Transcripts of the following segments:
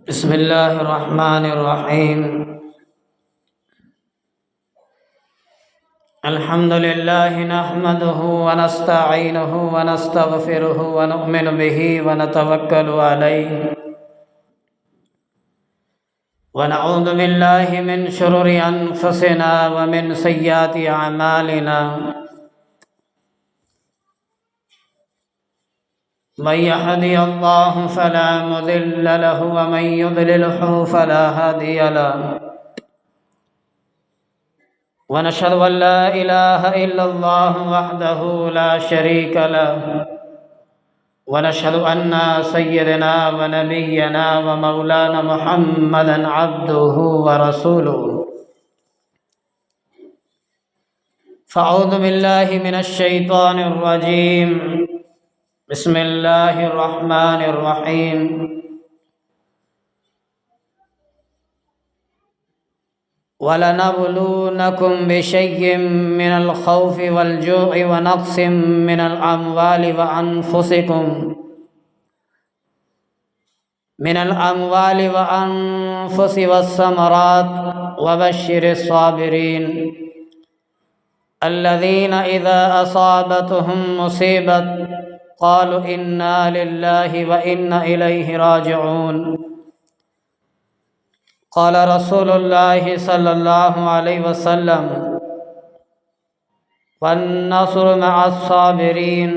بسم الله الرحمن الرحيم. الحمد لله نحمده ونستعينه ونستغفره ونؤمن به ونتوكل عليه ونعوذ بالله من شرور أنفسنا ومن سيئات أعمالنا. من يهدي الله فلا مضل له ومن يضلله فلا هادي له. ونشهد أن لا إله إلا الله وحده لا شريك له ونشهد أن سيدنا ونبينا ومولانا محمدا عبده ورسوله. فأعوذ بالله من الشيطان الرجيم. بسم الله الرحمن الرحيم. وَلَنَبْلُونَكُمْ بِشَيْءٍ مِّنَ الْخَوْفِ وَالْجُوعِ وَنَقْصٍ مِّنَ الْأَمْوَالِ وَأَنفُسِ وَالثَّمَرَاتِ وَبَشِّرِ الصَّابِرِينَ الَّذِينَ إِذَا أَصَابَتْهُم مُّصِيبَةٌ قَالُوا إِنَّا لِلَّهِ وَإِنَّا إِلَيْهِ راجعون. قال رسول الله صلى الله عليه وسلم: والنصر مع الصابرين.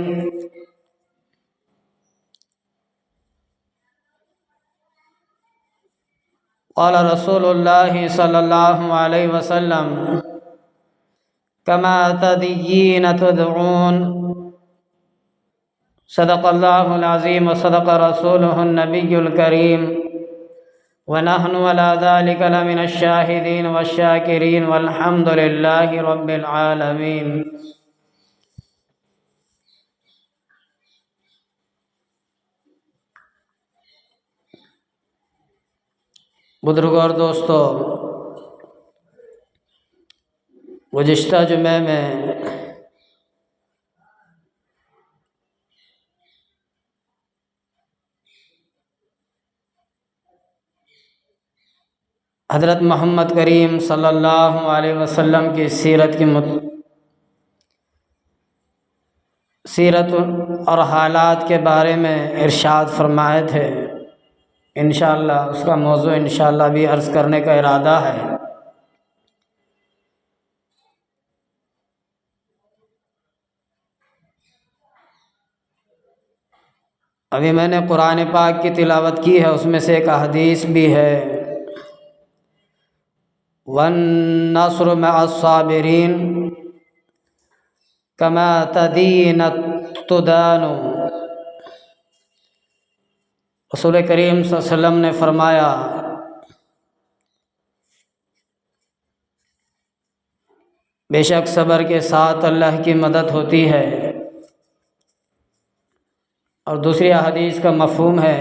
قال رسول الله صلى الله عليه وسلم: كما تدين تدعون. صدق الله العظيم وصدق رسوله النبي الكريم ونحن على ذلك لمن الشاهدين والشاكرين والحمد لله رب العالمين. بزرگوں اور دوستو، گزشتہ جمعے میں حضرت محمد کریم صلی اللہ علیہ وسلم کی سیرت اور حالات کے بارے میں ارشاد فرمائے تھے. انشاءاللہ اس کا موضوع انشاءاللہ بھی عرض کرنے کا ارادہ ہے. ابھی میں نے قرآن پاک کی تلاوت کی ہے، اس میں سے ایک حدیث بھی ہے: وَالنَّصْرُ مَعَ الصَّابِرِينَ كَمَا تَدِينُ تُدَانُ. رسول کریم صلی اللہ علیہ وسلم نے فرمایا، بے شک صبر کے ساتھ اللہ کی مدد ہوتی ہے. اور دوسری حدیث کا مفہوم ہے: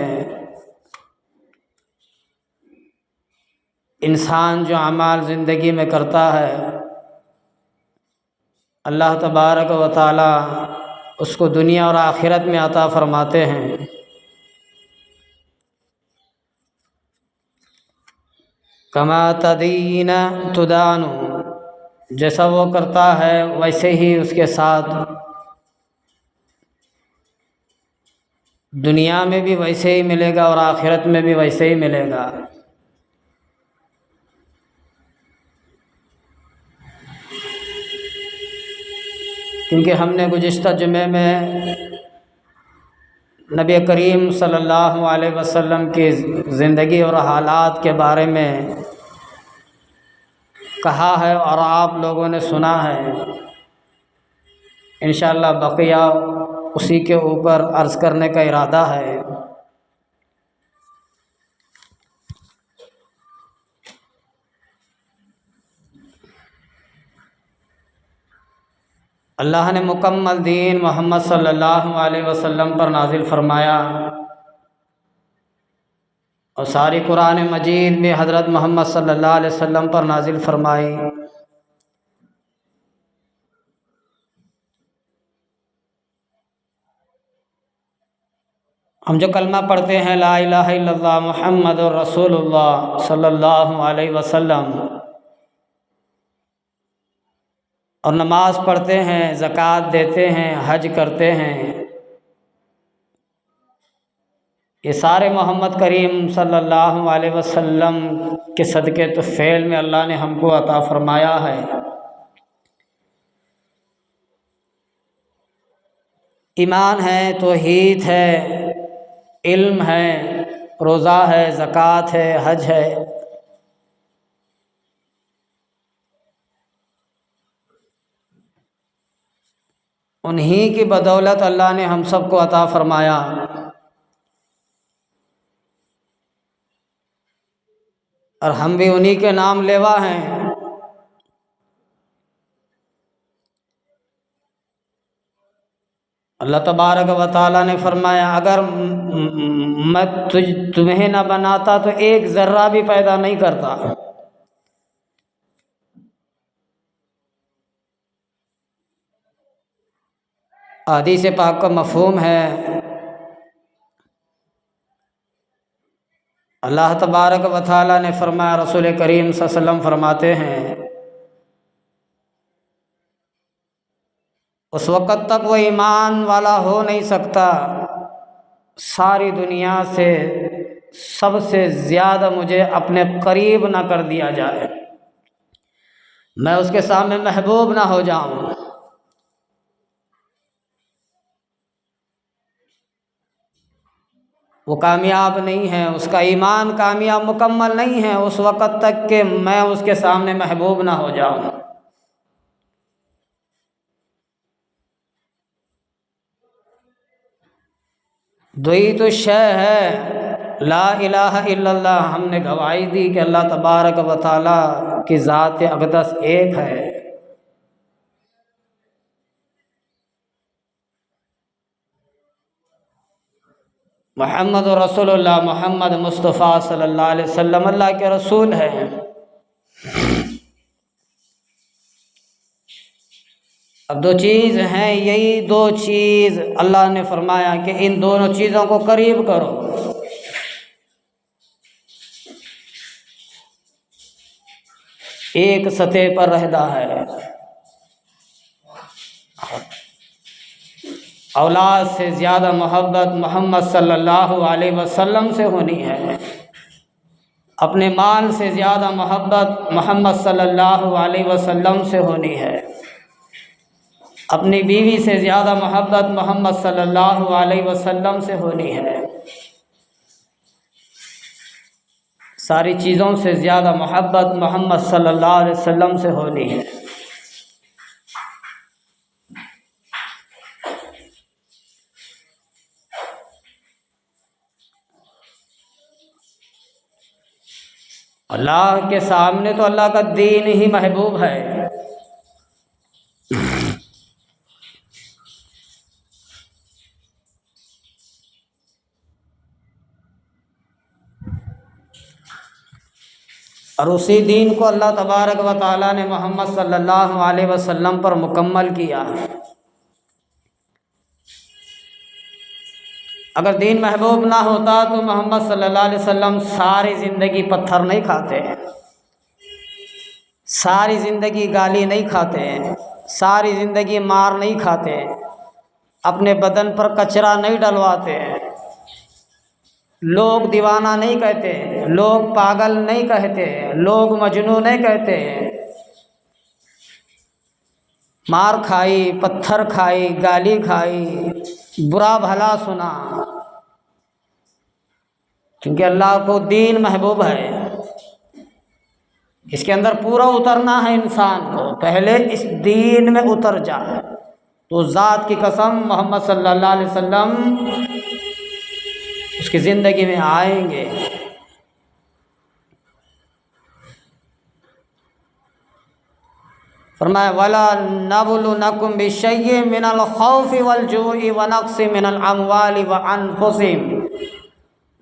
انسان جو اعمال زندگی میں کرتا ہے، اللہ تبارک و تعالی اس کو دنیا اور آخرت میں عطا فرماتے ہیں. کما تدین تدان، جیسا وہ کرتا ہے ویسے ہی اس کے ساتھ دنیا میں بھی ویسے ہی ملے گا اور آخرت میں بھی ویسے ہی ملے گا. کیونکہ ہم نے گزشتہ جمعے میں نبی کریم صلی اللہ علیہ وسلم کی زندگی اور حالات کے بارے میں کہا ہے اور آپ لوگوں نے سنا ہے. انشاءاللہ بقیہ اسی کے اوپر عرض کرنے کا ارادہ ہے. اللہ نے مکمل دین محمد صلی اللہ علیہ وسلم پر نازل فرمایا، اور ساری قرآن مجید میں حضرت محمد صلی اللہ علیہ وسلم پر نازل فرمائی. ہم جو کلمہ پڑھتے ہیں لا الہ الا اللہ محمد الرسول اللہ صلی اللہ علیہ وسلم، اور نماز پڑھتے ہیں، زکوٰۃ دیتے ہیں، حج کرتے ہیں، یہ سارے محمد کریم صلی اللہ علیہ وسلم کے صدقے تو فعل میں اللہ نے ہم کو عطا فرمایا ہے۔ ایمان ہے، توحید ہے، علم ہے، روزہ ہے، زکوٰۃ ہے، حج ہے۔ انہی کی بدولت اللہ نے ہم سب کو عطا فرمایا، اور ہم بھی انہی کے نام لیوا ہیں۔ اللہ تبارک و تعالیٰ نے فرمایا اگر میں تمہیں نہ بناتا تو ایک ذرہ بھی پیدا نہیں کرتا۔ حدیث پاک کا مفہوم ہے، اللہ تبارک و تعالیٰ نے فرمایا، رسول کریم صلی اللہ علیہ وسلم فرماتے ہیں اس وقت تک وہ ایمان والا ہو نہیں سکتا ساری دنیا سے سب سے زیادہ مجھے اپنے قریب نہ کر دیا جائے، میں اس کے سامنے محبوب نہ ہو جاؤں۔ وہ کامیاب نہیں ہے، اس کا ایمان کامیاب مکمل نہیں ہے اس وقت تک کہ میں اس کے سامنے محبوب نہ ہو جاؤں۔ دوئی تو شے ہے لا الہ الا اللہ، ہم نے گواہی دی کہ اللہ تبارک و تعالیٰ کی ذات اقدس ایک ہے۔ محمد رسول اللہ، محمد مصطفیٰ صلی اللہ علیہ وسلم اللہ کے رسول ہیں۔ اب دو چیز ہیں، یہی دو چیز اللہ نے فرمایا کہ ان دونوں چیزوں کو قریب کرو۔ ایک سطح پر رہتا ہے، اولاد سے زیادہ محبت محمد صلی اللہ علیہ وسلم سے ہونی ہے، اپنے مال سے زیادہ محبت محمد صلی اللہ علیہ وسلم سے ہونی ہے، اپنی بیوی سے زیادہ محبت محمد صلی اللہ علیہ وسلم سے ہونی ہے، ساری چیزوں سے زیادہ محبت محمد صلی اللہ علیہ وسلم سے ہونی ہے۔ اللہ کے سامنے تو اللہ کا دین ہی محبوب ہے۔ اور اسی دین کو اللہ تبارک و تعالیٰ نے محمد صلی اللہ علیہ وسلم پر مکمل کیا۔ اگر دین محبوب نہ ہوتا تو محمد صلی اللہ علیہ وسلم ساری زندگی پتھر نہیں کھاتے ہیں، ساری زندگی گالی نہیں کھاتے ہیں، ساری زندگی مار نہیں کھاتے ہیں، اپنے بدن پر کچرا نہیں ڈلواتے ہیں، لوگ دیوانہ نہیں کہتے، لوگ پاگل نہیں کہتے، لوگ مجنون نہیں کہتے، مار کھائی، پتھر کھائی، گالی کھائی، برا بھلا سنا، کیونکہ اللہ کو دین محبوب ہے۔ اس کے اندر پورا اترنا ہے انسان کو، پہلے اس دین میں اتر جائے تو ذات کی قسم محمد صلی اللہ علیہ وسلم اس کی زندگی میں آئیں گے۔ فرمایا وَلَا نَبْلُونَكُمْ بِشَيْءٍ مِّنَ الْخَوْفِ وَالْجُوعِ وَنَقْصٍ مِّنَ الْأَمْوَالِ وَأَنفُسِهِمْ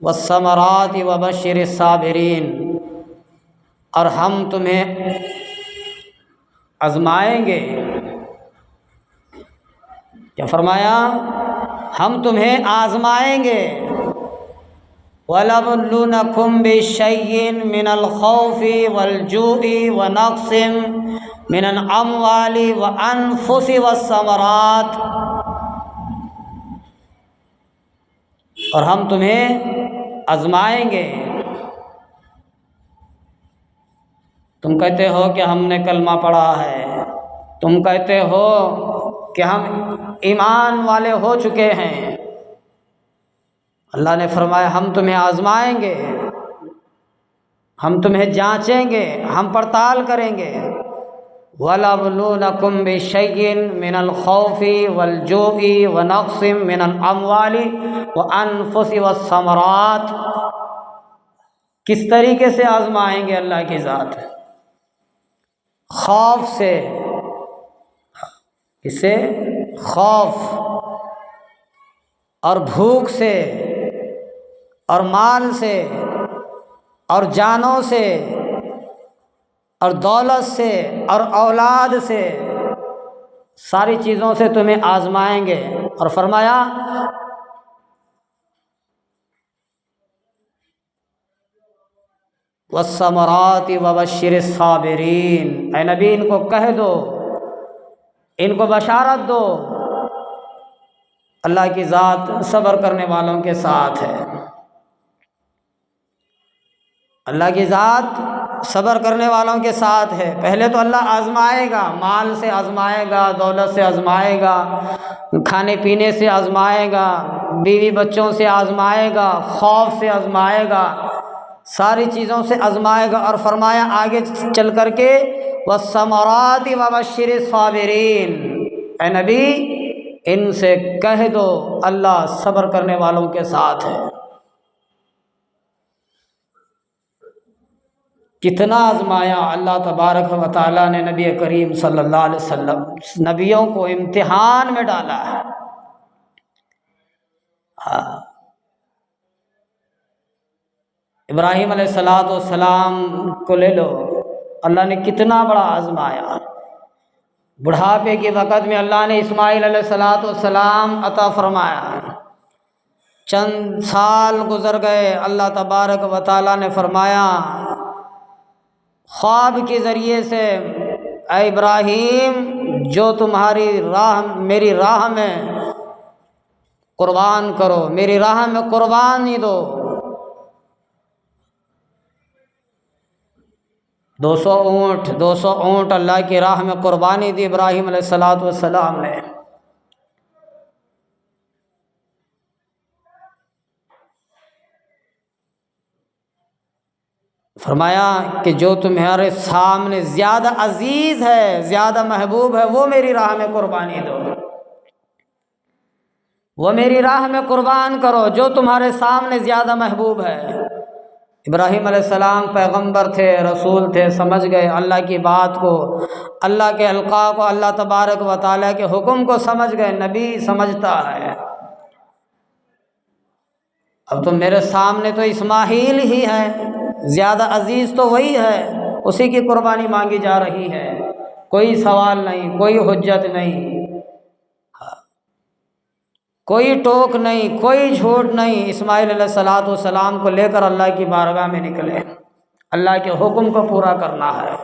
وَالثَّمَرَاتِ وَبَشِّرِ الصَّابِرِينَ، اور ہم تمہیں آزمائیں گے۔ کیا فرمایا؟ ہم تمہیں آزمائیں گے، وَلَنَبْلُونَكُمْ بِشَيْءٍ مِّنَ الْخَوْفِ وَالْجُوعِ وَنَقْصٍ مِّنَ الْأَمْوَالِ وَأَنفُسِ وَالثَّمَرَاتِ، اور ہم تمہیں آزمائیں گے۔ تم کہتے ہو کہ ہم نے کلمہ پڑھا ہے، تم کہتے ہو کہ ہم ایمان والے ہو چکے ہیں، اللہ نے فرمایا ہم تمہیں آزمائیں گے، ہم تمہیں جانچیں گے، ہم پڑتال کریں گے۔ وَلَنَبْلُونَكُمْ بِشَيْءٍ مِّنَ الْخَوْفِ وَالْجُوعِ وَنَقْصٍ مِّنَ الْأَمْوَالِ وَأَنفُسِ وَالثَّمَرَاتِ، کس طریقے سے آزمائیں گے اللہ کی ذات؟ خوف سے، اس سے خوف اور بھوک سے اور مال سے اور جانوں سے اور دولت سے اور اولاد سے، ساری چیزوں سے تمہیں آزمائیں گے۔ اور فرمایا وَالثَّمَرَاتِ وَبَشِّرِ الصَّابِرِينَ، اے نبی ان کو کہہ دو، ان کو بشارت دو، اللہ کی ذات صبر کرنے والوں کے ساتھ ہے۔ اللہ کی ذات صبر کرنے والوں کے ساتھ ہے۔ پہلے تو اللہ آزمائے گا، مال سے آزمائے گا، دولت سے آزمائے گا، کھانے پینے سے آزمائے گا، بیوی بچوں سے آزمائے گا، خوف سے آزمائے گا، ساری چیزوں سے آزمائے گا۔ اور فرمایا آگے چل کر کے وَالثَّمَرَاتِ وَبَشِّرِ الصَّابِرِينَ، اے نبی ان سے کہہ دو اللہ صبر کرنے والوں کے ساتھ ہے۔ کتنا آزمایا اللہ تبارک و تعالیٰ نے نبی کریم صلی اللہ علیہ وسلم، نبیوں کو امتحان میں ڈالا ہے۔ ابراہیم علیہ السلام کو لے لو، اللہ نے کتنا بڑا آزمایا۔ بڑھاپے کے وقت میں اللہ نے اسماعیل علیہ السلام عطا فرمایا، چند سال گزر گئے، اللہ تبارک و تعالیٰ نے فرمایا خواب کے ذریعے سے اے ابراہیم جو تمہاری راہ میری راہ میں قربان کرو، میری راہ میں قربانی دو۔ 200 اونٹ اللہ کی راہ میں قربانی دی ابراہیم علیہ السلام نے۔ فرمایا کہ جو تمہارے سامنے زیادہ عزیز ہے، زیادہ محبوب ہے، وہ میری راہ میں قربانی دو، وہ میری راہ میں قربان کرو، جو تمہارے سامنے زیادہ محبوب ہے۔ ابراہیم علیہ السلام پیغمبر تھے، رسول تھے، سمجھ گئے اللہ کی بات کو، اللہ کے القاء کو، اللہ تبارک و تعالیٰ کے حکم کو سمجھ گئے۔ نبی سمجھتا ہے اب تو میرے سامنے تو اسماعیل ہی ہے، زیادہ عزیز تو وہی ہے، اسی کی قربانی مانگی جا رہی ہے، کوئی سوال نہیں، کوئی حجت نہیں، کوئی ٹوک نہیں، کوئی جھوٹ نہیں۔ اسماعیل علیہ السلام کو لے کر اللہ کی بارگاہ میں نکلے، اللہ کے حکم کو پورا کرنا ہے،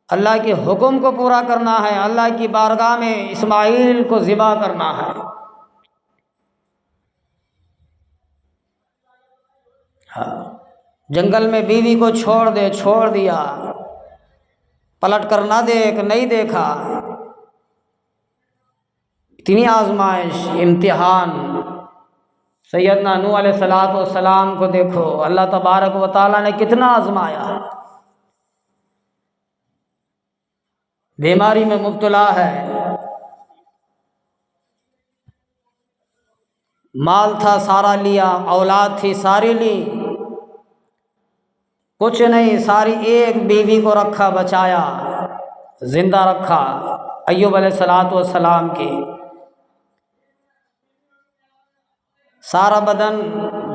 اللہ کے حکم کو پورا کرنا ہے، اللہ کی بارگاہ میں اسماعیل کو ذبح کرنا ہے۔ جنگل میں بیوی کو چھوڑ دیا، پلٹ کر نہ دیکھ، نہیں دیکھا۔ اتنی آزمائش، امتحان۔ سیدنا نوح علیہ السلام کو دیکھو، اللہ تبارک و تعالیٰ نے کتنا آزمایا۔ بیماری میں مبتلا ہے، مال تھا سارا لیا، اولاد تھی ساری لی، کچھ نہیں، ساری ایک بیوی کو رکھا، بچایا، زندہ رکھا، ایوب علیہ السلام کی۔ سارا بدن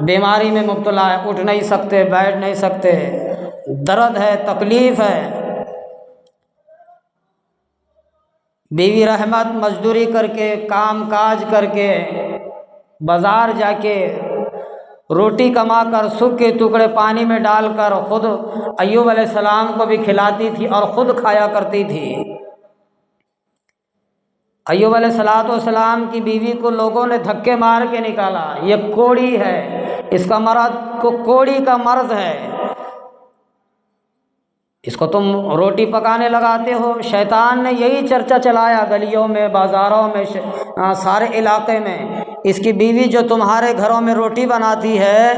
بیماری میں مبتلا ہے، اٹھ نہیں سکتے، بیٹھ نہیں سکتے، درد ہے، تکلیف ہے۔ بیوی رحمت مزدوری کر کے، کام کاج کر کے، بازار جا کے روٹی کما کر سوکھ کے ٹکڑے پانی میں ڈال کر خود ایوب علیہ السلام کو بھی کھلاتی تھی اور خود کھایا کرتی تھی۔ ایوب علیہ السلام کی بیوی کو لوگوں نے دھکے مار کے نکالا، یہ کوڑی ہے، اس کا مرض کو کوڑی کا مرض ہے، اس کو تم روٹی پکانے لگاتے ہو۔ شیطان نے یہی چرچا چلایا گلیوں میں، بازاروں میں، سارے علاقے میں، اس کی بیوی جو تمہارے گھروں میں روٹی بناتی ہے،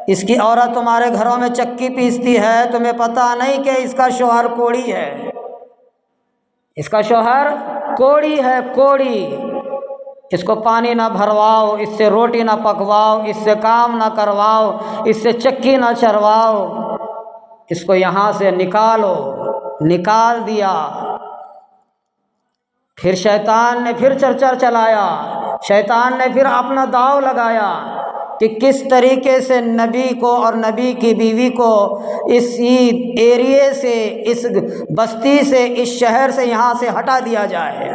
اس کی عورت تمہارے گھروں میں چکی پیستی ہے، تمہیں پتہ نہیں کہ اس کا شوہر کوڑی ہے، اس کا شوہر کوڑی ہے، کوڑی۔ اس کو پانی نہ بھرواؤ، اس سے روٹی نہ پکواؤ، اس سے کام نہ کرواؤ، اس سے چکی نہ چرواؤ، اس کو یہاں سے نکالو۔ نکال دیا۔ پھر شیطان نے پھر چرچا چلایا، شیطان نے پھر اپنا داؤ لگایا کہ کس طریقے سے نبی کو اور نبی کی بیوی کو اس ایریے سے، اس بستی سے، اس شہر سے، یہاں سے ہٹا دیا جائے۔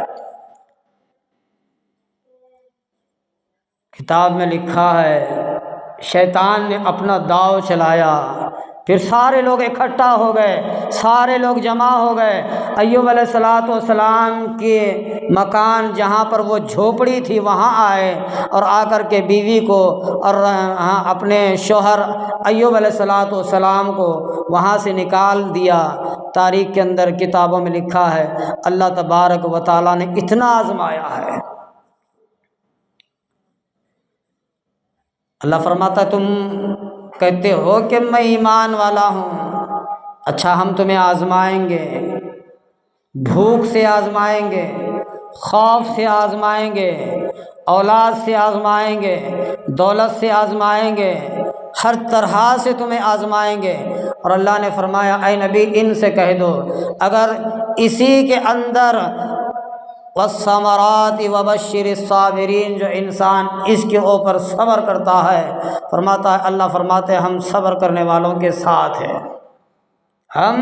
کتاب میں لکھا ہے شیطان نے اپنا داؤ چلایا، پھر سارے لوگ اکٹھا ہو گئے، سارے لوگ جمع ہو گئے، ایوب علیہ السلام کے مکان جہاں پر وہ جھوپڑی تھی وہاں آئے، اور آ کر کے بیوی کو اور اپنے شوہر ایوب علیہ السلام کو وہاں سے نکال دیا۔ تاریخ کے اندر کتابوں میں لکھا ہے اللہ تبارک و تعالیٰ نے اتنا آزمایا ہے۔ اللہ فرماتا ہے تم کہتے ہو کہ میں ایمان والا ہوں، اچھا ہم تمہیں آزمائیں گے، بھوک سے آزمائیں گے، خوف سے آزمائیں گے، اولاد سے آزمائیں گے، دولت سے آزمائیں گے، ہر طرح سے تمہیں آزمائیں گے۔ اور اللہ نے فرمایا اے نبی ان سے کہہ دو اگر اسی کے اندر والثمرات وبشر الصابرین، جو انسان اس کے اوپر صبر کرتا ہے، فرماتا ہے اللہ فرماتے ہیں ہم صبر کرنے والوں کے ساتھ ہیں، ہم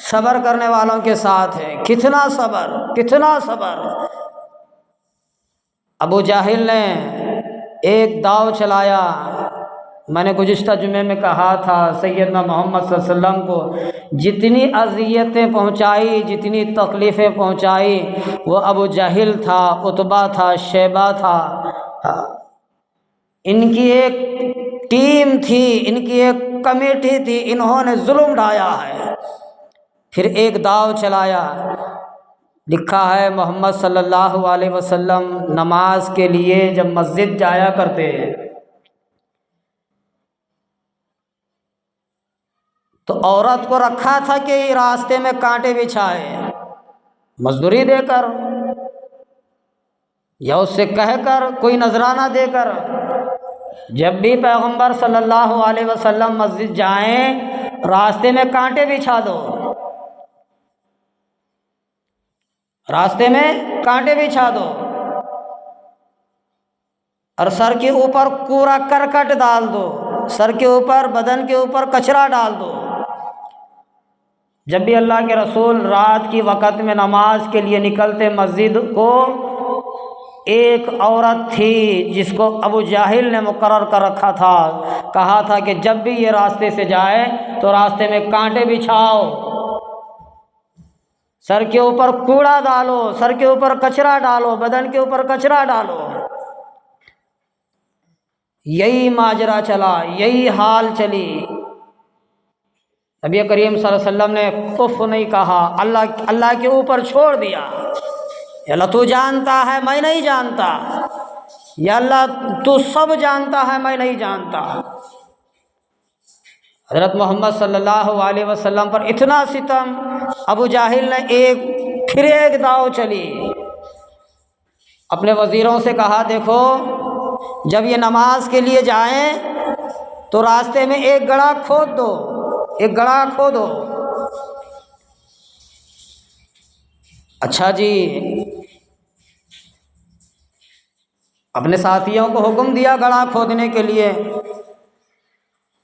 صبر کرنے والوں کے ساتھ ہیں۔ کتنا صبر، کتنا صبر۔ ابو جاہل نے ایک داؤ چلایا، میں نے گزشتہ جمعے میں کہا تھا سیدنا محمد صلی اللہ علیہ وسلم کو جتنی اذیتیں پہنچائی، جتنی تکلیفیں پہنچائی وہ ابو جہل تھا، عتبہ تھا، شیبہ تھا، ان کی ایک ٹیم تھی، ان کی ایک کمیٹی تھی، انہوں نے ظلم ڈھایا ہے۔ پھر ایک داؤ چلایا، لکھا ہے محمد صلی اللہ علیہ وسلم نماز کے لیے جب مسجد جایا کرتے تو عورت کو رکھا تھا کہ راستے میں کانٹے بچھائے، مزدوری دے کر یا اس سے کہہ کر، کوئی نذرانہ دے کر، جب بھی پیغمبر صلی اللہ علیہ وسلم مسجد جائیں راستے میں کانٹے بچھا دو، راستے میں کانٹے بچھا دو، اور سر کے اوپر کوڑا کرکٹ ڈال دو، سر کے اوپر، بدن کے اوپر کچرا ڈال دو۔ جب بھی اللہ کے رسول رات کی وقت میں نماز کے لیے نکلتے مسجد کو، ایک عورت تھی جس کو ابو جاہل نے مقرر کر رکھا تھا، کہا تھا کہ جب بھی یہ راستے سے جائے تو راستے میں کانٹے بچھاؤ، سر کے اوپر کوڑا ڈالو، سر کے اوپر کچرا ڈالو، بدن کے اوپر کچرا ڈالو۔ یہی ماجرا چلا، یہی حال چلی۔ نبی کریم صلی اللہ علیہ وسلم نے اف نہیں کہا، اللہ کے اوپر چھوڑ دیا، یا اللہ تو جانتا ہے میں نہیں جانتا، یا اللہ تو سب جانتا ہے میں نہیں جانتا۔ حضرت محمد صلی اللہ علیہ وسلم پر اتنا ستم، ابو جاہل نے پھر ایک داؤ چلی، اپنے وزیروں سے کہا دیکھو جب یہ نماز کے لیے جائیں تو راستے میں ایک گڑھا کھود دو، ایک گڑھا کھودو۔ اچھا جی، اپنے ساتھیوں کو حکم دیا گڑھا کھودنے کے لیے۔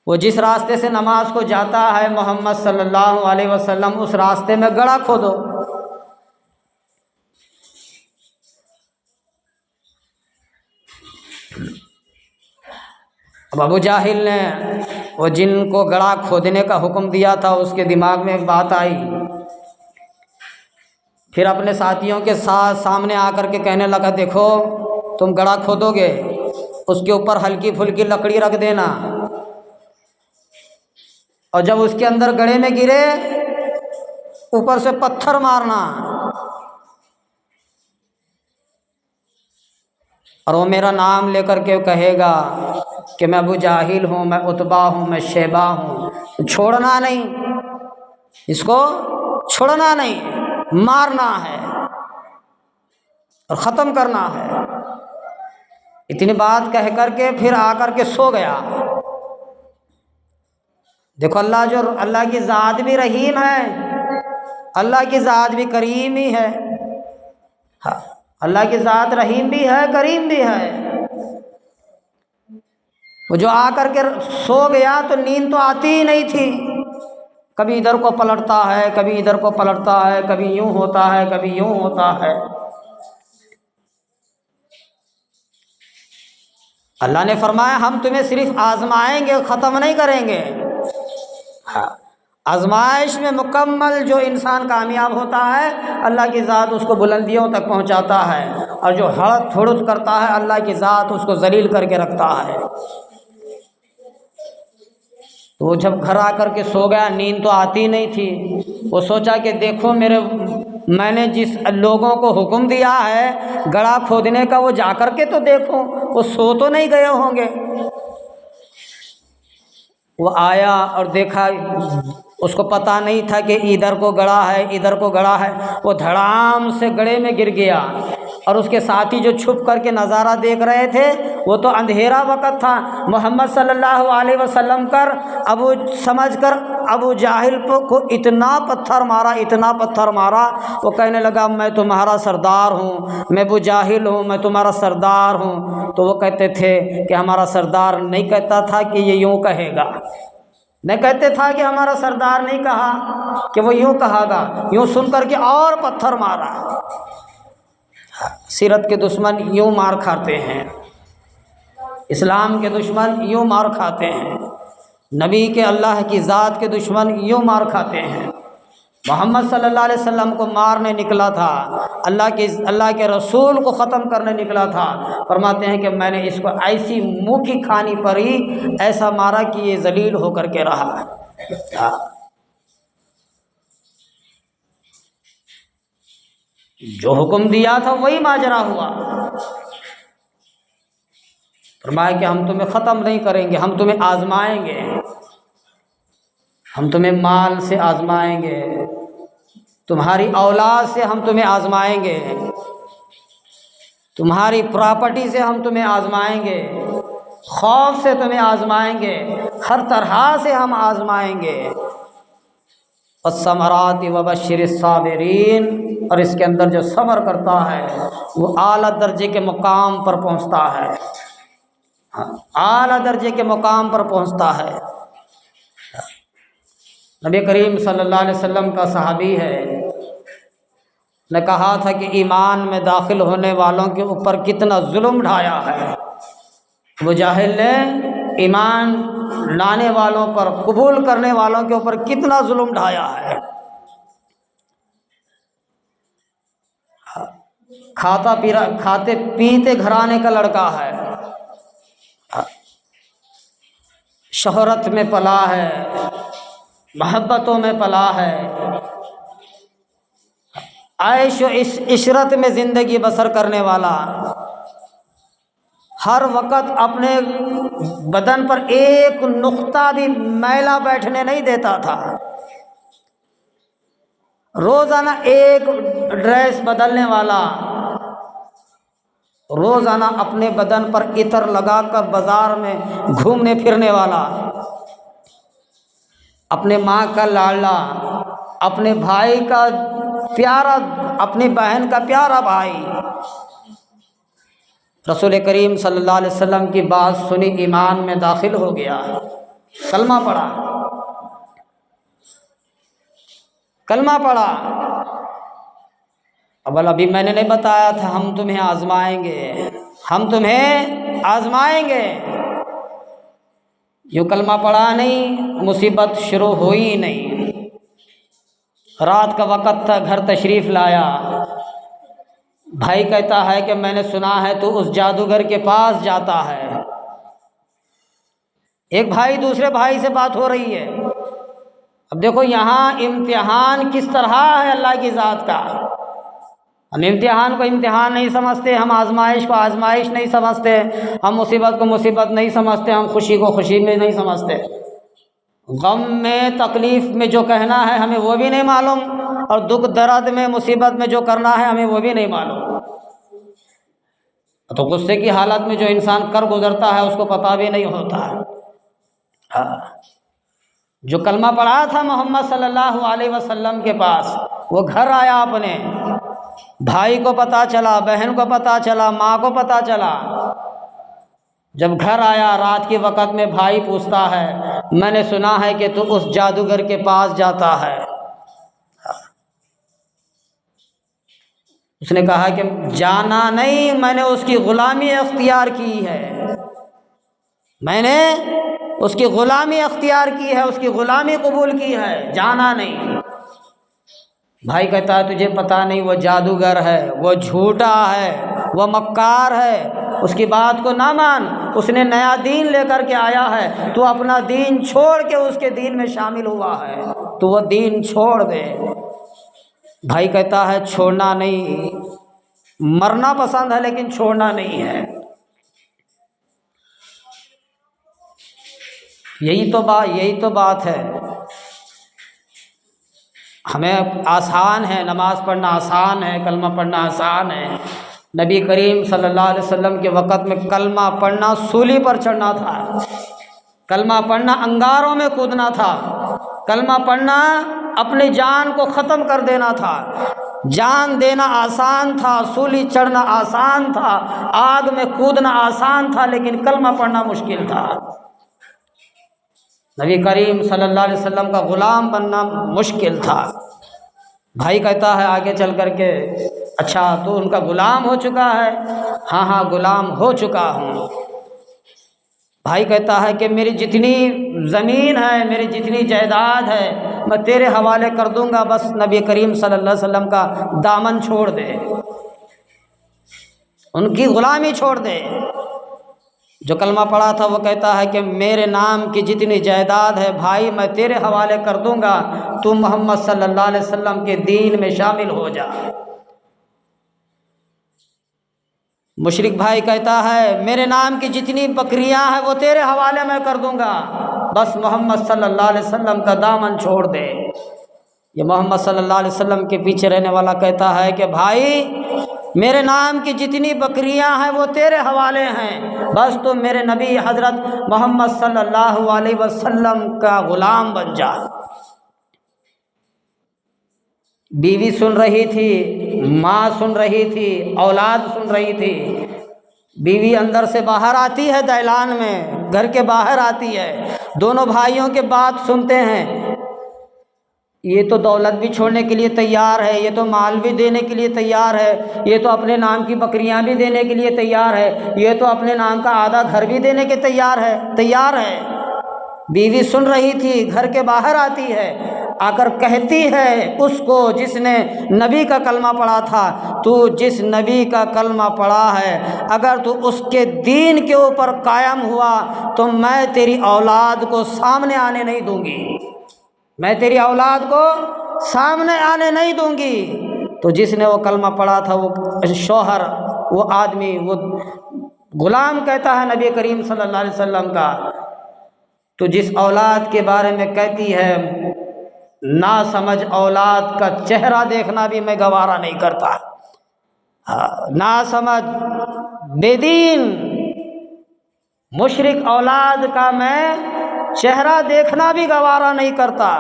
وہ جس راستے سے نماز کو جاتا ہے محمد صلی اللہ علیہ وسلم اس راستے میں گڑھا کھودو۔ اب ابو جاہل نے وہ جن کو گڑھا کھودنے کا حکم دیا تھا اس کے دماغ میں ایک بات آئی، پھر اپنے ساتھیوں کے ساتھ سامنے آ کر کے کہنے لگا دیکھو تم گڑھا کھودو گے اس کے اوپر ہلکی پھلکی لکڑی رکھ دینا، اور جب اس کے اندر گڑھے میں گرے اوپر سے پتھر مارنا، اور وہ میرا نام لے کر کے کہے گا کہ میں ابو جاہل ہوں، میں عتبہ ہوں، میں شیبہ ہوں، چھوڑنا نہیں، اس کو چھوڑنا نہیں، مارنا ہے اور ختم کرنا ہے۔ اتنی بات کہہ کر کے پھر آ کر کے سو گیا۔ دیکھو اللہ کی ذات بھی رحیم ہے، اللہ کی ذات بھی کریم ہی ہے، ہاں اللہ کی ذات رحیم بھی ہے کریم بھی ہے۔ وہ جو آ کر کے سو گیا تو نیند تو آتی ہی نہیں تھی، کبھی ادھر کو پلٹتا ہے، کبھی ادھر کو پلٹتا ہے، کبھی یوں ہوتا ہے، کبھی یوں ہوتا ہے۔ اللہ نے فرمایا ہم تمہیں صرف آزمائیں گے، ختم نہیں کریں گے۔ آزمائش میں مکمل جو انسان کامیاب ہوتا ہے اللہ کی ذات اس کو بلندیوں تک پہنچاتا ہے، اور جو ہڑس تھڑس کرتا ہے اللہ کی ذات اس کو ذلیل کر کے رکھتا ہے۔ تو وہ جب گھر آ کر کے سو گیا، نیند تو آتی نہیں تھی، وہ سوچا کہ دیکھو میں نے جس لوگوں کو حکم دیا ہے گڑھا کھودنے کا وہ جا کر کے تو دیکھو، وہ سو تو نہیں گئے ہوں گے۔ وہ آیا اور دیکھا، اس کو پتہ نہیں تھا کہ ادھر کو گڑھا ہے ادھر کو گڑھا ہے، وہ دھڑام سے گڑھے میں گر گیا، اور اس کے ساتھی جو چھپ کر کے نظارہ دیکھ رہے تھے وہ تو اندھیرا وقت تھا، محمد صلی اللہ علیہ وسلم سمجھ کر ابو جاہل کو اتنا پتھر مارا، اتنا پتھر مارا، وہ کہنے لگا میں تمہارا سردار ہوں، میں ابو جاہل ہوں، میں تمہارا سردار ہوں۔ تو وہ کہتے تھے کہ ہمارا سردار نہیں کہتا تھا کہ یہ یوں کہے گا، نہیں کہتے تھا کہ ہمارا سردار نہیں کہا کہ وہ یوں کہا گا، یوں سن کر کے اور پتھر مارا۔ سیرت کے دشمن یوں مار کھاتے ہیں، اسلام کے دشمن یوں مار کھاتے ہیں، نبی کے اللہ کی ذات کے دشمن یوں مار کھاتے ہیں۔ محمد صلی اللہ علیہ وسلم کو مارنے نکلا تھا، اللہ کے رسول کو ختم کرنے نکلا تھا، فرماتے ہیں کہ میں نے اس کو ایسی منہ کی کھانی پر ہی ایسا مارا کہ یہ ذلیل ہو کر کے رہا۔ جو حکم دیا تھا وہی ماجرا ہوا۔ فرمایا کہ ہم تمہیں ختم نہیں کریں گے، ہم تمہیں آزمائیں گے، ہم تمہیں مال سے آزمائیں گے، تمہاری اولاد سے ہم تمہیں آزمائیں گے، تمہاری پراپرٹی سے ہم تمہیں آزمائیں گے، خوف سے تمہیں آزمائیں گے، ہر طرح سے ہم آزمائیں گے۔ والثمرات وبشر الصابرین، اور اس کے اندر جو صبر کرتا ہے وہ اعلیٰ درجے کے مقام پر پہنچتا ہے، اعلیٰ درجے کے مقام پر پہنچتا ہے۔ نبی کریم صلی اللہ علیہ وسلم کا صحابی ہے، نے کہا تھا کہ ایمان میں داخل ہونے والوں کے اوپر کتنا ظلم ڈھایا ہے۔ ابو جاہل نے ایمان لانے والوں پر، قبول کرنے والوں کے اوپر کتنا ظلم ڈھایا ہے۔ کھاتے پیتے گھرانے کا لڑکا ہے، شہرت میں پلا ہے، محبتوں میں پلا ہے، عیش و عشرت میں زندگی بسر کرنے والا، ہر وقت اپنے بدن پر ایک نقطہ بھی میلا بیٹھنے نہیں دیتا تھا، روزانہ ایک ڈریس بدلنے والا، روزانہ اپنے بدن پر عطر لگا کر بازار میں گھومنے پھرنے والا، اپنے ماں کا لاڈلا، اپنے بھائی کا پیارا، اپنی بہن کا پیارا بھائی۔ رسول کریم صلی اللہ علیہ وسلم کی بات سنی، ایمان میں داخل ہو گیا، کلمہ پڑھا، کلمہ پڑھا۔ ابھی میں نے نہیں بتایا تھا ہم تمہیں آزمائیں گے، ہم تمہیں آزمائیں گے۔ یوں کلمہ پڑھا نہیں مصیبت شروع ہوئی نہیں۔ رات کا وقت تھا، گھر تشریف لایا، بھائی کہتا ہے کہ میں نے سنا ہے تو اس جادوگر کے پاس جاتا ہے۔ ایک بھائی دوسرے بھائی سے بات ہو رہی ہے۔ اب دیکھو یہاں امتحان کس طرح ہے اللہ کی ذات کا۔ ہم امتحان کو امتحان نہیں سمجھتے، ہم آزمائش کو آزمائش نہیں سمجھتے، ہم مصیبت کو مصیبت نہیں سمجھتے، ہم خوشی کو خوشی میں نہیں سمجھتے۔ غم میں تکلیف میں جو کہنا ہے ہمیں وہ بھی نہیں معلوم، اور دکھ درد میں مصیبت میں جو کرنا ہے ہمیں وہ بھی نہیں معلوم۔ تو غصے کی حالت میں جو انسان کر گزرتا ہے اس کو پتہ بھی نہیں ہوتا ہے۔ جو کلمہ پڑھا تھا محمد صلی اللہ علیہ وسلم کے پاس، وہ گھر آیا، اپنے بھائی کو پتہ چلا، بہن کو پتہ چلا، ماں کو پتہ چلا۔ جب گھر آیا رات کے وقت میں بھائی پوچھتا ہے میں نے سنا ہے کہ تو اس جادوگر کے پاس جاتا ہے۔ اس نے کہا کہ جانا نہیں، میں نے اس کی غلامی اختیار کی ہے، میں نے اس کی غلامی اختیار کی ہے، اس کی غلامی قبول کی ہے، جانا نہیں۔ بھائی کہتا ہے تجھے پتہ نہیں وہ جادوگر ہے، وہ جھوٹا ہے، وہ مکار ہے، اس کی بات کو نہ مان، اس نے نیا دین لے کر کے آیا ہے، تو اپنا دین چھوڑ کے اس کے دین میں شامل ہوا ہے، تو وہ دین چھوڑ دے۔ بھائی کہتا ہے چھوڑنا نہیں، مرنا پسند ہے لیکن چھوڑنا نہیں ہے۔ یہی تو بات ہے۔ ہمیں آسان ہے، نماز پڑھنا آسان ہے، کلمہ پڑھنا آسان ہے۔ نبی کریم صلی اللہ علیہ وسلم کے وقت میں کلمہ پڑھنا سولی پر چڑھنا تھا، کلمہ پڑھنا انگاروں میں کودنا تھا، کلمہ پڑھنا اپنی جان کو ختم کر دینا تھا۔ جان دینا آسان تھا، سولی چڑھنا آسان تھا، آگ میں کودنا آسان تھا، لیکن کلمہ پڑھنا مشکل تھا۔ نبی کریم صلی اللہ علیہ وسلم کا غلام بننا مشکل تھا۔ بھائی کہتا ہے آگے چل کر کے اچھا تو ان کا غلام ہو چکا ہے؟ ہاں ہاں غلام ہو چکا ہوں۔ بھائی کہتا ہے کہ میری جتنی زمین ہے، میری جتنی جائیداد ہے میں تیرے حوالے کر دوں گا، بس نبی کریم صلی اللہ علیہ وسلم کا دامن چھوڑ دے، ان کی غلامی چھوڑ دے۔ جو کلمہ پڑھا تھا وہ کہتا ہے کہ میرے نام کی جتنی جائیداد ہے بھائی میں تیرے حوالے کر دوں گا، تو محمد صلی اللہ علیہ وسلم کے دین میں شامل ہو جا۔ مشرک بھائی کہتا ہے میرے نام کی جتنی بکریاں ہیں وہ تیرے حوالے میں کر دوں گا، بس محمد صلی اللہ علیہ وسلم کا دامن چھوڑ دے۔ یہ محمد صلی اللہ علیہ وسلم کے پیچھے رہنے والا کہتا ہے کہ بھائی میرے نام کی جتنی بکریاں ہیں وہ تیرے حوالے ہیں، بس تو میرے نبی حضرت محمد صلی اللہ علیہ وسلم کا غلام بن جا۔ بیوی سن رہی تھی، ماں سن رہی تھی، اولاد سن رہی تھی۔ بیوی اندر سے باہر آتی ہے، دہلان میں گھر کے باہر آتی ہے، دونوں بھائیوں کے بات سنتے ہیں۔ یہ تو دولت بھی چھوڑنے کے لیے تیار ہے، یہ تو مال بھی دینے کے لیے تیار ہے، یہ تو اپنے نام کی بکریاں بھی دینے کے لیے تیار ہے، یہ تو اپنے نام کا آدھا گھر بھی دینے کے تیار ہے۔ بیوی سن رہی تھی، گھر کے باہر آتی ہے، آ کر کہتی ہے اس کو جس نے نبی کا کلمہ پڑھا تھا، تو جس نبی کا کلمہ پڑھا ہے اگر تو اس کے دین کے اوپر قائم ہوا تو میں تیری اولاد کو سامنے آنے نہیں دوں گی، میں تیری اولاد کو سامنے آنے نہیں دوں گی۔ تو جس نے وہ کلمہ پڑھا تھا وہ شوہر، وہ آدمی، وہ غلام کہتا ہے نبی کریم صلی اللہ علیہ وسلم کا، تو جس اولاد کے بارے میں کہتی ہے نا سمجھ اولاد کا چہرہ دیکھنا بھی میں گوارا نہیں کرتا، نا سمجھ بے دین مشرک اولاد کا میں چہرہ دیکھنا بھی گوارا نہیں کرتا۔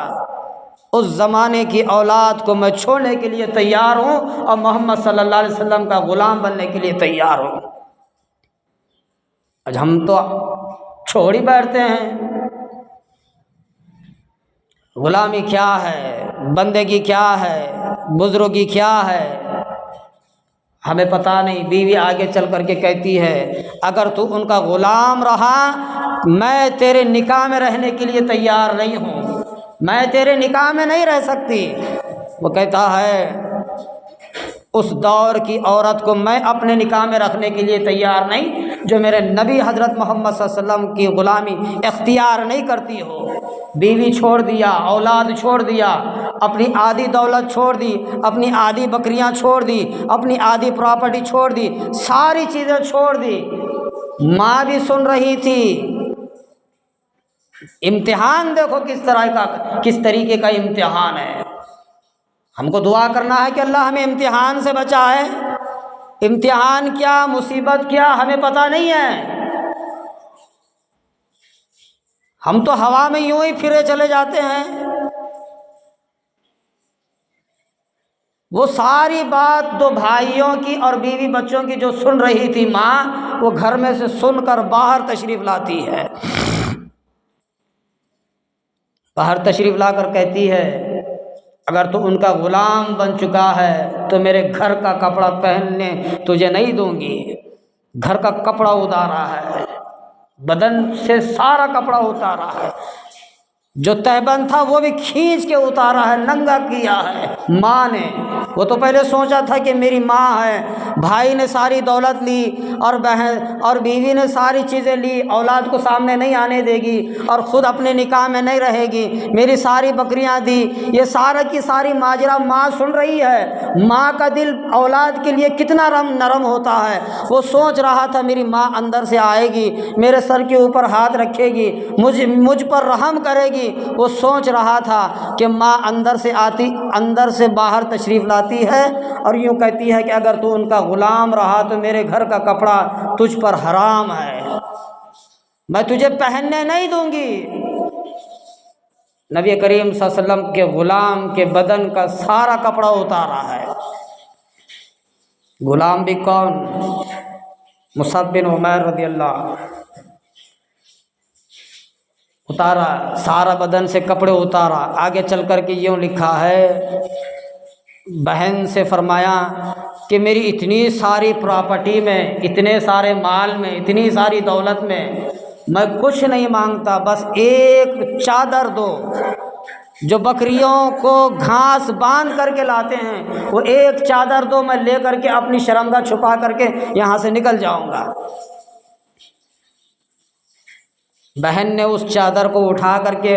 اس زمانے کی اولاد کو میں چھوڑنے کے لیے تیار ہوں اور محمد صلی اللہ علیہ وسلم کا غلام بننے کے لیے تیار ہوں۔ آج ہم تو چھوڑ ہی بیٹھتے ہیں۔ غلامی کیا ہے، بندگی کیا ہے، بزرگی کیا ہے؟ ہمیں پتہ نہیں۔ بیوی آگے چل کر کے کہتی ہے اگر تو ان کا غلام رہا میں تیرے نکاح میں رہنے کے لیے تیار نہیں ہوں، میں تیرے نکاح میں نہیں رہ سکتی۔ وہ کہتا ہے اس دور کی عورت کو میں اپنے نکاح میں رکھنے کے لیے تیار نہیں جو میرے نبی حضرت محمد صلی اللہ علیہ وسلم کی غلامی اختیار نہیں کرتی ہو۔ بیوی چھوڑ دیا، اولاد چھوڑ دیا، اپنی آدھی دولت چھوڑ دی، اپنی آدھی بکریاں چھوڑ دی، اپنی آدھی پراپرٹی چھوڑ دی، ساری چیزیں چھوڑ دی۔ ماں بھی سن رہی تھی۔ امتحان دیکھو کس طریقے کا امتحان ہے۔ ہم کو دعا کرنا ہے کہ اللہ ہمیں امتحان سے بچائے۔ امتحان کیا، مصیبت کیا ہمیں پتہ نہیں ہے۔ ہم تو ہوا میں یوں ہی پھرے چلے جاتے ہیں۔ وہ ساری بات دو بھائیوں کی اور بیوی بچوں کی جو سن رہی تھی ماں، وہ گھر میں سے سن کر باہر تشریف لاتی ہے۔ باہر تشریف لا کر کہتی ہے اگر تو ان کا غلام بن چکا ہے تو میرے گھر کا کپڑا پہننے تجھے نہیں دوں گی۔ گھر کا کپڑا اتارا ہے، بدن سے سارا کپڑا اتارا ہے، جو تہبند تھا وہ بھی کھینچ کے اتارا ہے، ننگا کیا ہے ماں نے۔ وہ تو پہلے سوچا تھا کہ میری ماں ہے، بھائی نے ساری دولت لی اور بہن اور بیوی نے ساری چیزیں لی، اولاد کو سامنے نہیں آنے دے گی اور خود اپنے نکاح میں نہیں رہے گی، میری ساری بکریاں دی، یہ سارا کی ساری ماجرا ماں سن رہی ہے۔ ماں کا دل اولاد کے لیے کتنا نرم ہوتا ہے۔ وہ سوچ رہا تھا میری ماں اندر سے آئے گی، میرے سر کے اوپر ہاتھ رکھے گی، مجھ پر رحم کرے گی۔ وہ سوچ رہا تھا کہ ماں اندر سے باہر تشریف لاتی ہے اور یوں کہتی ہے کہ اگر تو ان کا غلام رہا تو میرے گھر کا کپڑا تجھ پر حرام ہے، میں تجھے پہننے نہیں دوں گی۔ نبی کریم صلی اللہ علیہ وسلم کے غلام کے بدن کا سارا کپڑا اتارا ہے۔ غلام بھی کون؟ مصعب بن عمیر رضی اللہ، اتارا سارا بدن سے کپڑے اتارا۔ آگے چل کر کے یوں لکھا ہے، بہن سے فرمایا کہ میری اتنی ساری پراپرٹی میں، اتنے سارے مال میں، اتنی ساری دولت میں میں کچھ نہیں مانگتا، بس ایک چادر دو۔ جو بکریوں کو گھاس باندھ کر کے لاتے ہیں وہ ایک چادر دو، میں لے کر کے اپنی شرمگاہ چھپا کر کے یہاں سے نکل جاؤں گا۔ بہن نے اس چادر کو اٹھا کر کے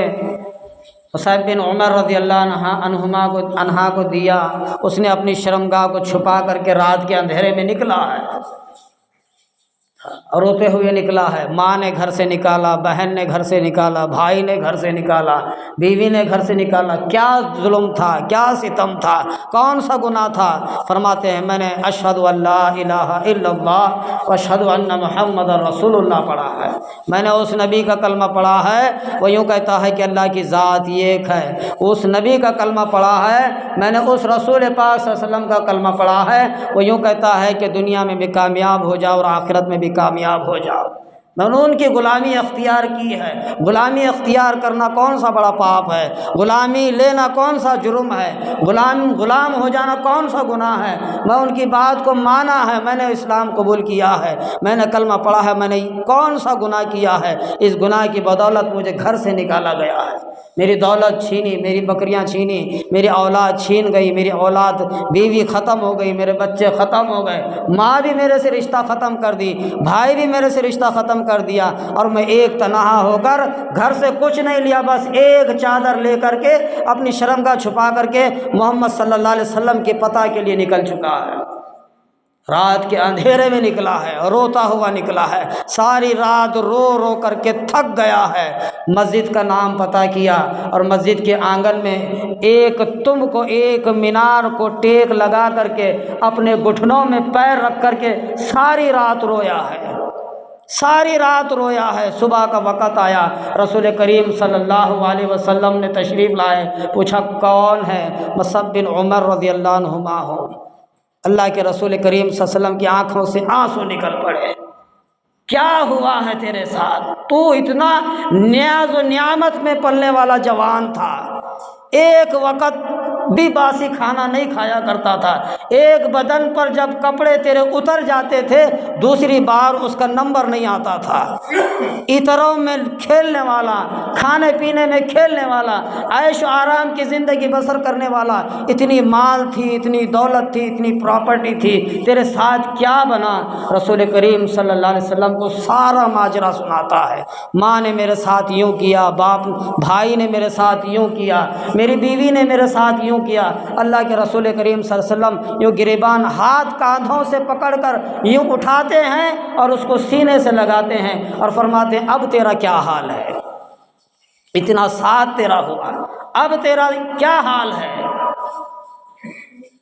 مصعب بن عمر رضی اللہ عنہما کو دیا۔ اس نے اپنی شرمگاہ کو چھپا کر کے رات کے اندھیرے میں نکلا ہے، روتے ہوئے نکلا ہے۔ ماں نے گھر سے نکالا، بہن نے گھر سے نکالا، بھائی نے گھر سے نکالا، بیوی نے گھر سے نکالا۔ کیا ظلم تھا، کیا ستم تھا، کون سا گناہ تھا؟ فرماتے ہیں میں نے اشہد ان لا الہ الا اللہ واشہد ان محمد رسول اللہ پڑھا ہے۔ میں نے اس نبی کا کلمہ پڑھا ہے، وہ یوں کہتا ہے کہ اللہ کی ذات ایک ہے۔ اس نبی کا کلمہ پڑھا ہے، میں نے اس رسول پاک صلی اللہ علیہ وسلم کا کلمہ پڑھا ہے، وہ یوں کہتا ہے کہ دنیا میں بھی کامیاب ہو جاؤ اور آخرت میں بھی کامیاب ہو جاؤ۔ میں نے ان کی غلامی اختیار کی ہے۔ غلامی اختیار کرنا کون سا بڑا پاپ ہے؟ غلامی لینا کون سا جرم ہے؟ غلام ہو جانا کون سا گناہ ہے؟ میں ان کی بات کو مانا ہے، میں نے اسلام قبول کیا ہے، میں نے کلمہ پڑھا ہے، میں نے کون سا گناہ کیا ہے؟ اس گناہ کی بدولت مجھے گھر سے نکالا گیا ہے، میری دولت چھینی، میری بکریاں چھینی، میری اولاد چھین گئی، میری اولاد بیوی ختم ہو گئی، میرے بچے ختم ہو گئے، ماں بھی میرے سے رشتہ ختم کر دی، بھائی بھی میرے سے رشتہ ختم کر دیا، اور میں ایک تنہا ہو کر گھر سے کچھ نہیں لیا، بس ایک چادر لے کر کے اپنی شرمگاہ چھپا کر کے محمد صلی اللہ علیہ وسلم کے پتہ کے لیے نکل چکا ہے۔ رات کے اندھیرے میں نکلا ہے، روتا ہوا نکلا ہے، ساری رات رو رو کر کے تھک گیا ہے۔ مسجد کا نام پتہ کیا اور مسجد کے آنگن میں ایک مینار کو ٹیک لگا کر کے اپنے گھٹنوں میں پیر رکھ کر کے ساری رات رویا ہے، ساری رات رویا ہے۔ صبح کا وقت آیا، رسول کریم صلی اللہ علیہ وسلم نے تشریف لائے، پوچھا کون ہے؟ مصعب بن عمر رضی اللہ عنہما ہو۔ اللہ کے رسول کریم صلی اللہ علیہ وسلم کی آنکھوں سے آنسو نکل پڑے۔ کیا ہوا ہے تیرے ساتھ؟ تو اتنا نیاز و نعمت میں پلنے والا جوان تھا، ایک وقت بھی باسی کھانا نہیں کھایا کرتا تھا۔ ایک بدن پر جب کپڑے تیرے اتر جاتے تھے دوسری بار اس کا نمبر نہیں آتا تھا۔ عطروں میں کھیلنے والا، کھانے پینے میں کھیلنے والا، عیش و آرام کی زندگی بسر کرنے والا، اتنی مال تھی، اتنی دولت تھی، اتنی پراپرٹی تھی، تیرے ساتھ کیا بنا؟ رسول کریم صلی اللہ علیہ وسلم کو سارا ماجرا سناتا ہے۔ ماں نے میرے ساتھ یوں کیا، بھائی نے میرے ساتھ یوں کیا، میری بیوی نے میرے ساتھ یوں کیا۔ اللہ کے رسول کریم صلی اللہ علیہ وسلم یوں گریبان ہاتھ کاندھوں سے پکڑ کر یوں اٹھاتے ہیں اور اس کو سینے سے لگاتے ہیں اور فرماتے ہیں اب تیرا کیا حال ہے؟ اتنا ساتھ تیرا ہوا، اب تیرا کیا حال ہے؟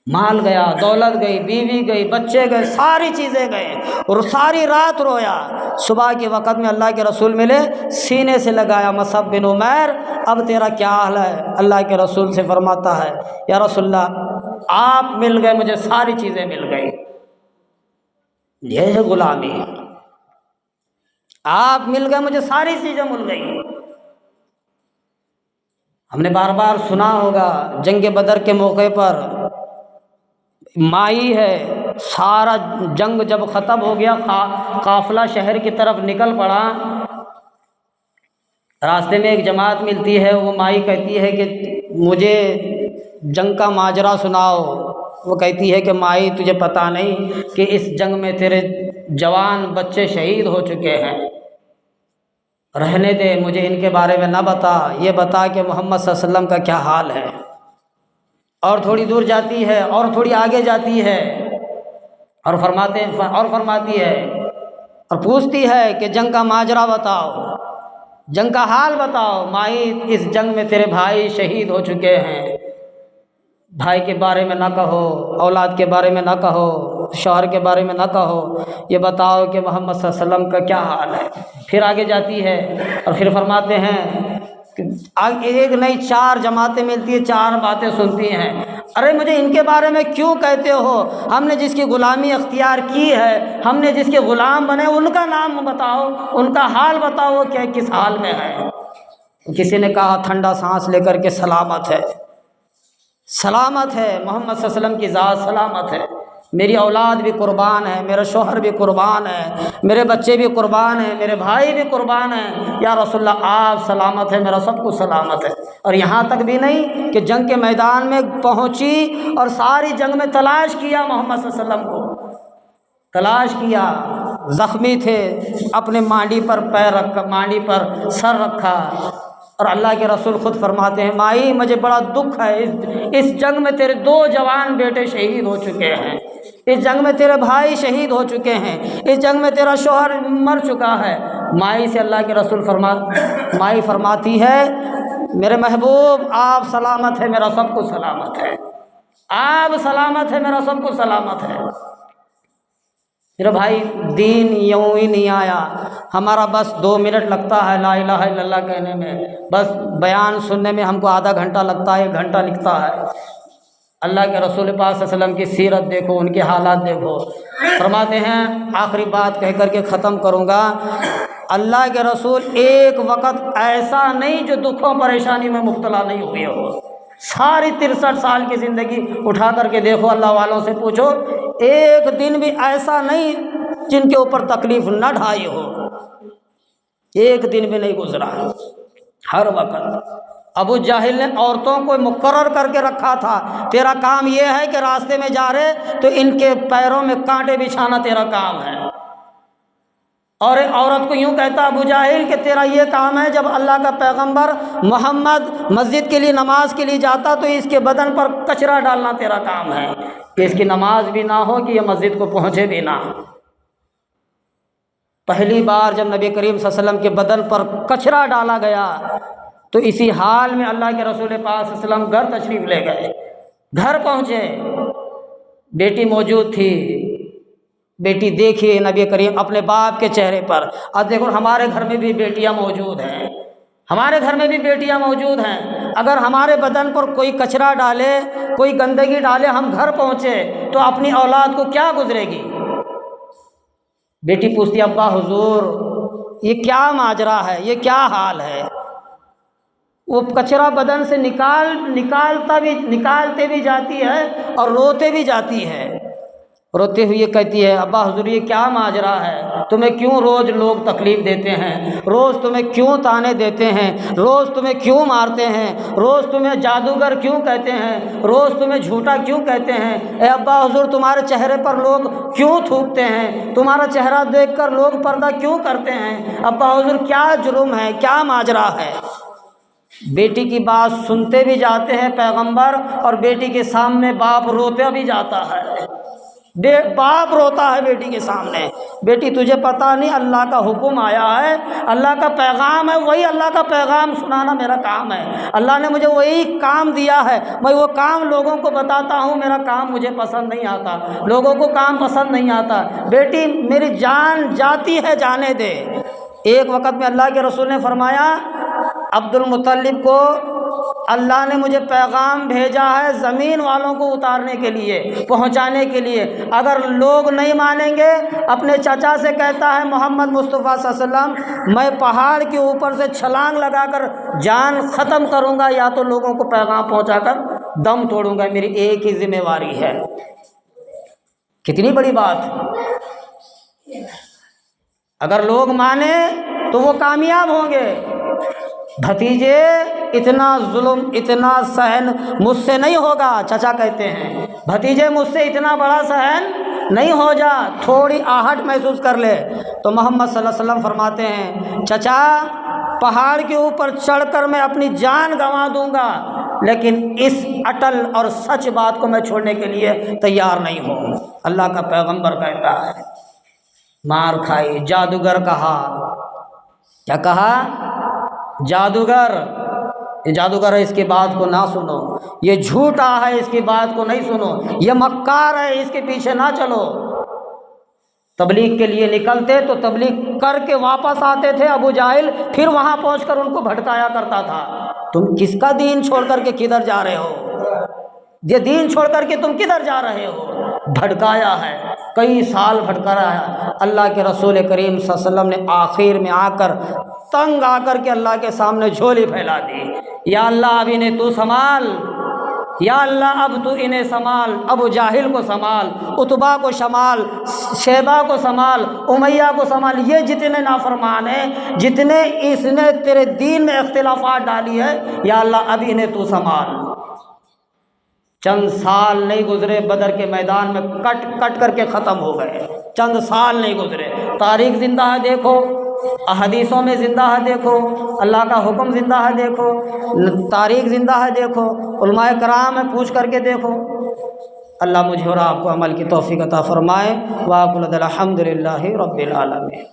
مال گیا، دولت گئی، بیوی گئی، بچے گئے، ساری چیزیں گئے اور ساری رات رویا۔ صبح کے وقت میں اللہ کے رسول ملے، سینے سے لگایا، مصعب بن عمیر اب تیرا کیا حال ہے؟ اللہ کے رسول سے فرماتا ہے یا رسول اللہ آپ مل گئے، مجھے ساری چیزیں مل گئی۔ یہ ہے غلامی، آپ مل گئے مجھے ساری چیزیں مل گئی۔ ہم نے بار بار سنا ہوگا جنگ بدر کے موقع پر مائی ہے، سارا جنگ جب ختم ہو گیا قافلہ شہر کی طرف نکل پڑا، راستے میں ایک جماعت ملتی ہے، وہ مائی کہتی ہے کہ مجھے جنگ کا ماجرا سناؤ۔ وہ کہتی ہے کہ مائی تجھے پتہ نہیں کہ اس جنگ میں تیرے جوان بچے شہید ہو چکے ہیں، رہنے دے، مجھے ان کے بارے میں نہ بتا، یہ بتا کہ محمد صلی اللہ علیہ وسلم کا کیا حال ہے۔ اور تھوڑی دور جاتی ہے اور تھوڑی آگے جاتی ہے اور فرماتی ہے اور پوچھتی ہے کہ جنگ کا ماجرا بتاؤ، جنگ کا حال بتاؤ۔ مائی اس جنگ میں تیرے بھائی شہید ہو چکے ہیں، بھائی کے بارے میں نہ کہو، اولاد کے بارے میں نہ کہو، شوہر کے بارے میں نہ کہو، یہ بتاؤ کہ محمد صلی اللہ علیہ وسلم کا کیا حال ہے۔ پھر آگے جاتی ہے اور پھر فرماتے ہیں کہ ایک نہیں 4 جماعتیں ملتی ہیں، 4 باتیں سنتی ہیں۔ ارے مجھے ان کے بارے میں کیوں کہتے ہو؟ ہم نے جس کی غلامی اختیار کی ہے، ہم نے جس کے غلام بنے، ان کا نام بتاؤ، ان کا حال بتاؤ، وہ کیا کس حال میں ہے۔ کسی نے کہا ٹھنڈا سانس لے کر کے سلامت ہے، سلامت ہے، محمد صلی اللہ علیہ وسلم کی ذات سلامت ہے، میری اولاد بھی قربان ہے، میرا شوہر بھی قربان ہے، میرے بچے بھی قربان ہیں، میرے بھائی بھی قربان ہیں، یا رسول اللہ آپ سلامت ہے، میرا سب کچھ سلامت ہے۔ اور یہاں تک بھی نہیں کہ جنگ کے میدان میں پہنچی اور ساری جنگ میں تلاش کیا، محمد صلی اللہ علیہ وسلم کو تلاش کیا، زخمی تھے، اپنے مانڈی پر پیر رکھا، مانڈی پر سر رکھا، اور اللہ کے رسول خود فرماتے ہیں مائی مجھے بڑا دکھ ہے، اس جنگ میں تیرے 2 جوان بیٹے شہید ہو چکے ہیں، اس جنگ میں تیرے بھائی شہید ہو چکے ہیں، اس جنگ میں تیرا شوہر مر چکا ہے۔ مائی سے اللہ کے رسول مائی فرماتی ہے میرے محبوب آپ سلامت ہے، میرا سب کچھ سلامت ہے، آپ سلامت ہے، میرا سب کچھ سلامت ہے۔ میرے بھائی دین یوں ہی نہیں آیا، ہمارا بس 2 منٹ لگتا ہے لا الہ الا اللہ کہنے میں، بس بیان سننے میں ہم کو آدھا گھنٹہ لگتا ہے، 1 گھنٹہ لگتا ہے۔ اللہ کے رسول پاک صلی اللہ علیہ وسلم کی سیرت دیکھو، ان کے حالات دیکھو۔ فرماتے ہیں آخری بات کہہ کر کے ختم کروں گا، اللہ کے رسول ایک وقت ایسا نہیں جو دکھوں پریشانی میں مبتلا نہیں ہوئے ہو، ساری 63 سال کی زندگی اٹھا کر کے دیکھو، اللہ والوں سے پوچھو، ایک دن بھی ایسا نہیں جن کے اوپر تکلیف نہ ڈھائی ہو، ایک دن بھی نہیں گزرا، ہر وقت۔ ابو جہل نے عورتوں کو مقرر کر کے رکھا تھا، تیرا کام یہ ہے کہ راستے میں جا رہے تو ان کے پیروں میں کانٹے بچھانا تیرا کام ہے، اور ایک عورت کو یوں کہتا ابو جہل کہ تیرا یہ کام ہے جب اللہ کا پیغمبر محمد مسجد کے لیے نماز کے لیے جاتا تو اس کے بدن پر کچرا ڈالنا تیرا کام ہے، کہ اس کی نماز بھی نہ ہو کہ یہ مسجد کو پہنچے بھی نہ۔ پہلی بار جب نبی کریم صلی اللہ علیہ وسلم کے بدن پر کچرا ڈالا گیا تو اسی حال میں اللہ کے رسول پاک صلی اللہ علیہ وسلم گھر تشریف لے گئے، گھر پہنچے، بیٹی موجود تھی، بیٹی دیکھیے نبی کریم اپنے باپ کے چہرے پر، اب دیکھو ہمارے گھر میں بھی بیٹیاں موجود ہیں، ہمارے گھر میں بھی بیٹیاں موجود ہیں، اگر ہمارے بدن پر کوئی کچرا ڈالے، کوئی گندگی ڈالے، ہم گھر پہنچے تو اپنی اولاد کو کیا گزرے گی؟ بیٹی پوچھتی ابا حضور یہ کیا ماجرا ہے، یہ کیا حال ہے؟ وہ کچرا بدن سے نکالتے بھی جاتی ہے اور روتے بھی جاتی ہے۔ روتے ہوئے کہتی ہے ابا حضور یہ کیا ماجرا ہے، تمہیں کیوں روز لوگ تکلیف دیتے ہیں، روز تمہیں کیوں تانے دیتے ہیں، روز تمہیں کیوں مارتے ہیں، روز تمہیں جادوگر کیوں کہتے ہیں، روز تمہیں جھوٹا کیوں کہتے ہیں، اے ابا حضور تمہارے چہرے پر لوگ کیوں تھوکتے ہیں، تمہارا چہرہ دیکھ کر لوگ پردہ کیوں کرتے ہیں، ابا حضور کیا جرم ہے، کیا ماجرا ہے۔ بیٹی کی بات سنتے بھی جاتے ہیں پیغمبر، اور بیٹی کے سامنے باپ روتا بھی جاتا ہے، باپ روتا ہے بیٹی کے سامنے، بیٹی تجھے پتہ نہیں اللہ کا حکم آیا ہے، اللہ کا پیغام ہے، وہی اللہ کا پیغام سنانا میرا کام ہے، اللہ نے مجھے وہی کام دیا ہے، میں وہ کام لوگوں کو بتاتا ہوں، میرا کام مجھے پسند نہیں آتا، لوگوں کو کام پسند نہیں آتا، بیٹی میری جان جاتی ہے جانے دے۔ ایک وقت میں اللہ کے رسول نے فرمایا عبد المطلب کو اللہ نے مجھے پیغام بھیجا ہے زمین والوں کو اتارنے کے لیے، پہنچانے کے لیے، اگر لوگ نہیں مانیں گے اپنے چچا سے کہتا ہے محمد مصطفیٰ صلی اللہ علیہ وسلم میں پہاڑ کے اوپر سے چھلانگ لگا کر جان ختم کروں گا، یا تو لوگوں کو پیغام پہنچا کر دم توڑوں گا، میری ایک ہی ذمہ واری ہے۔ کتنی بڑی بات، اگر لوگ مانیں تو وہ کامیاب ہوں گے۔ بھتیجے اتنا ظلم اتنا سہن مجھ سے نہیں ہوگا، چچا کہتے ہیں بھتیجے مجھ سے اتنا بڑا سہن نہیں ہو جا، تھوڑی آہٹ محسوس کر لے۔ تو محمد صلی اللہ علیہ وسلم فرماتے ہیں چچا پہاڑ کے اوپر چڑھ کر میں اپنی جان گنوا دوں گا، لیکن اس اٹل اور سچ بات کو میں چھوڑنے کے لیے تیار نہیں ہوں۔ اللہ کا پیغمبر کہتا ہے، مار کھائی، جادوگر کہا، کیا کہا؟ جادوگر، یہ جادوگر ہے اس کی بات کو نہ سنو، یہ جھوٹا ہے اس کی بات کو نہیں سنو، یہ مکار ہے اس کے پیچھے نہ چلو۔ تبلیغ کے لیے نکلتے تو تبلیغ کر کے واپس آتے تھے ابو جہل، پھر وہاں پہنچ کر ان کو بھٹکایا کرتا تھا، تم کس کا دین چھوڑ کر کے کدھر جا رہے ہو، یہ دین چھوڑ کر کے تم کدھر جا رہے ہو؟ بھٹکایا ہے، کئی سال بھٹکا رہا ہے۔ اللہ کے رسول کریم صلی اللہ علیہ وسلم نے آخر میں آ کر تنگ آ کر کے اللہ کے سامنے جھولی پھیلا دی، یا اللہ اب انہیں تو سنبھال، یا اللہ اب تو انہیں سنبھال، ابو جاہل کو سنبھال، عتبہ کو سنبھال، شیبہ کو سنبھال، امیہ کو سنبھال، یہ جتنے نافرمان ہیں، جتنے اس نے تیرے دین میں اختلافات ڈالی ہے، یا اللہ اب انہیں تو سنبھال۔ چند سال نہیں گزرے بدر کے میدان میں کٹ کٹ کر کے ختم ہو گئے، چند سال نہیں گزرے۔ تاریخ زندہ ہے دیکھو، احادیثوں میں زندہ ہے دیکھو، اللہ کا حکم زندہ ہے دیکھو، تاریخ زندہ ہے دیکھو، علماء کرام ہے پوچھ کر کے دیکھو۔ اللہ مجھے اور آپ کو عمل کی توفیق عطا فرمائے۔ وآخر الحمد للہ رب العالمین۔